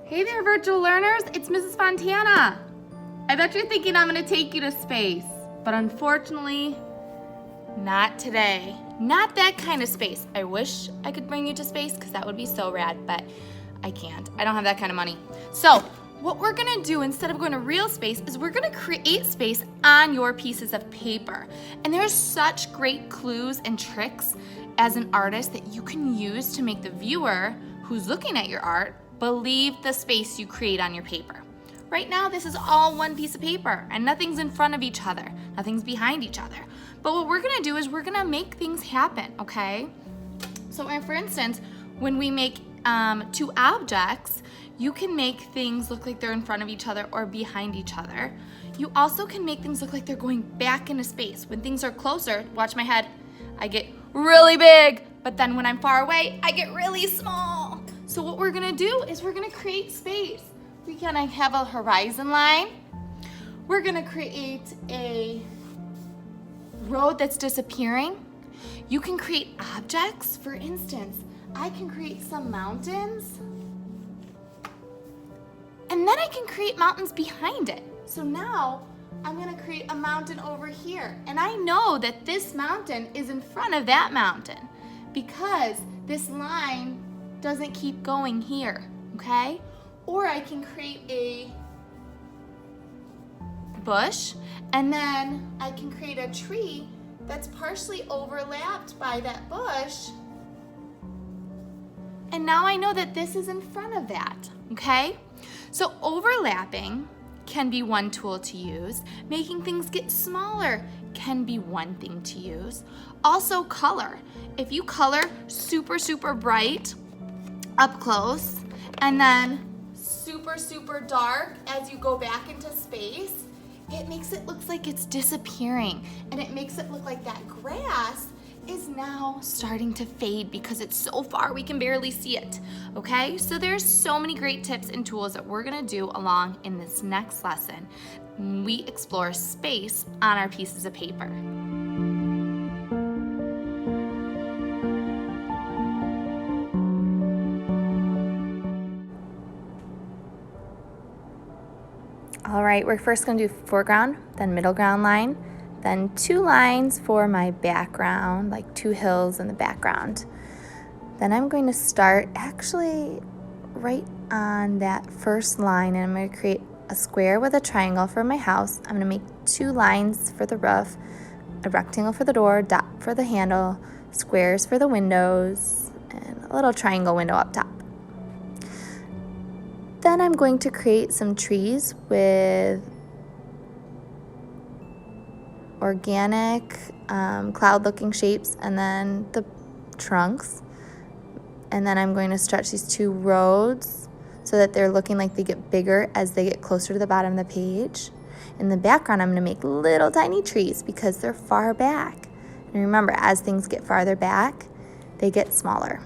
Hey there, virtual learners, it's Mrs. Fontana. I bet you're thinking I'm gonna take you to space, but unfortunately, not today. Not that kind of space. I wish I could bring you to space because that would be so rad, but I can't. I don't have that kind of money. So what we're gonna do instead of going to real space is we're gonna create space on your pieces of paper. And there's such great clues and tricks as an artist that you can use to make the viewer who's looking at your art believe the space you create on your paper. Right now, this is all one piece of paper and nothing's in front of each other. Nothing's behind each other. But what we're gonna do is we're gonna make things happen, okay? So for instance, when we make two objects, you can make things look like they're in front of each other or behind each other. You also can make things look like they're going back into space. When things are closer, watch my head, I get really big, but then when I'm far away, I get really small. So what we're gonna do is we're gonna create space. We're gonna have a horizon line. We're gonna create a road that's disappearing. You can create objects. For instance, I can create some mountains. And then I can create mountains behind it. So now I'm gonna create a mountain over here. And I know that this mountain is in front of that mountain because this line doesn't keep going here, okay? Or I can create a bush, and then I can create a tree that's partially overlapped by that bush. And now I know that this is in front of that, okay? So overlapping can be one tool to use. Making things get smaller can be one thing to use. Also color. If you color super, super bright up close, and then super, super dark as you go back into space, it makes it look like it's disappearing, and it makes it look like that grass is now starting to fade because it's so far we can barely see it, okay? So there's so many great tips and tools that we're gonna do along in this next lesson. We explore space on our pieces of paper. All right, we're first gonna do foreground, then middle ground line, then two lines for my background, like two hills in the background. Then I'm going to start actually right on that first line, and I'm going to create a square with a triangle for my house. I'm going to make two lines for the roof, a rectangle for the door, dot for the handle, squares for the windows, and a little triangle window up top. Then I'm going to create some trees with organic cloud-looking shapes, and then the trunks. And then I'm going to stretch these two roads so that they're looking like they get bigger as they get closer to the bottom of the page. In the background, I'm going to make little tiny trees because they're far back. And remember, as things get farther back, they get smaller.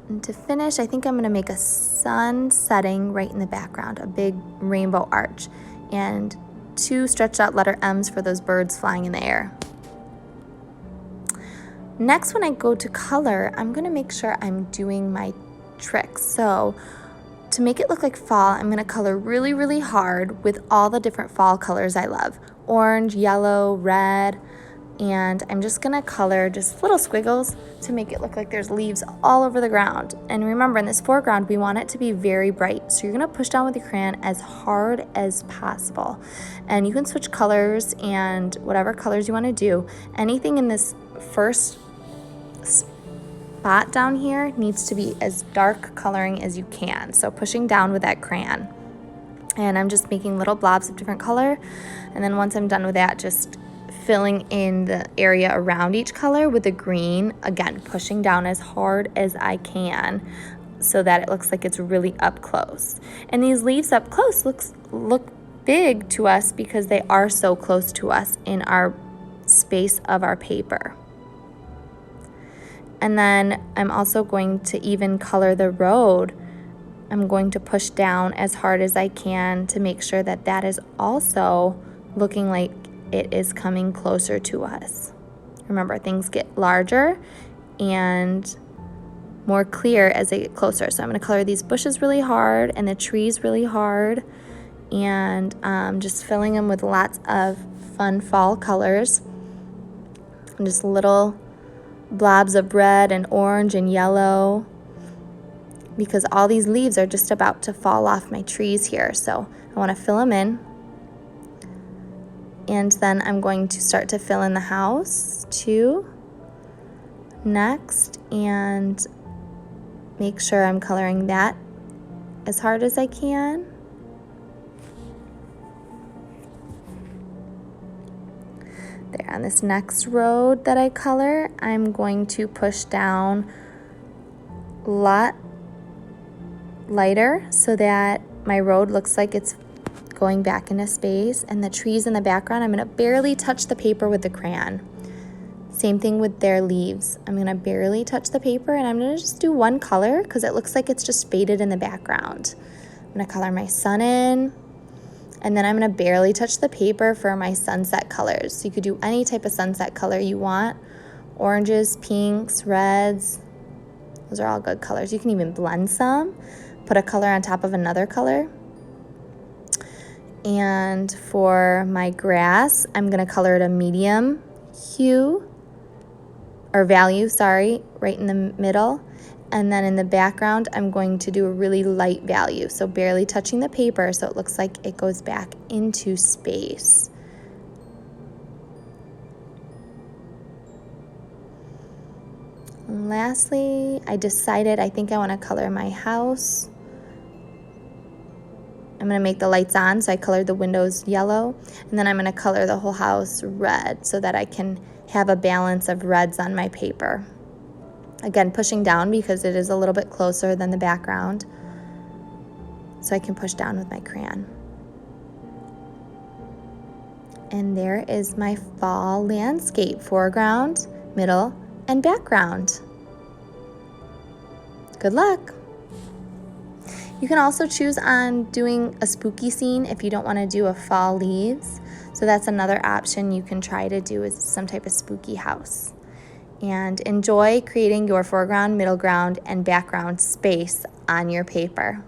And to finish, I think I'm going to make a sun setting right in the background, a big rainbow arch, and two stretched out letter M's for those birds flying in the air. Next, when I go to color, I'm going to make sure I'm doing my tricks. So to make it look like fall, I'm going to color really, really hard with all the different fall colors I love. Orange, yellow, red. And I'm just gonna color just little squiggles to make it look like there's leaves all over the ground. And remember, in this foreground, we want it to be very bright. So you're gonna push down with your crayon as hard as possible. And you can switch colors and whatever colors you wanna do. Anything in this first spot down here needs to be as dark coloring as you can. So pushing down with that crayon. And I'm just making little blobs of different color. And then once I'm done with that, just filling in the area around each color with the green, again, pushing down as hard as I can so that it looks like it's really up close. And these leaves up close look big to us because they are so close to us in our space of our paper. And then I'm also going to even color the road. I'm going to push down as hard as I can to make sure that that is also looking like it is coming closer to us. Remember, things get larger and more clear as they get closer. So I'm going to color these bushes really hard and the trees really hard, and just filling them with lots of fun fall colors. And just little blobs of red and orange and yellow, because all these leaves are just about to fall off my trees here. So I want to fill them in. And then I'm going to start to fill in the house too next, and make sure I'm coloring that as hard as I can. There, on this next road that I color, I'm going to push down a lot lighter so that my road looks like it's going back into space, and the trees in the background, I'm going to barely touch the paper with the crayon. Same thing with their leaves. I'm going to barely touch the paper, and I'm going to just do one color because it looks like it's just faded in the background. I'm going to color my sun in, and then I'm going to barely touch the paper for my sunset colors. So you could do any type of sunset color you want. Oranges, pinks, reds. Those are all good colors. You can even blend some, put a color on top of another color. And for my grass, I'm going to color it a medium hue, or value, sorry, right in the middle. And then in the background, I'm going to do a really light value, so barely touching the paper so it looks like it goes back into space. And lastly, I decided I think I want to color my house. I'm going to make the lights on, so I colored the windows yellow, and then I'm going to color the whole house red so that I can have a balance of reds on my paper. Again, pushing down because it is a little bit closer than the background, so I can push down with my crayon. And there is my fall landscape, foreground, middle, and background. Good luck! You can also choose on doing a spooky scene if you don't want to do a fall leaves. So that's another option you can try to do, is some type of spooky house. And enjoy creating your foreground, middle ground, and background space on your paper.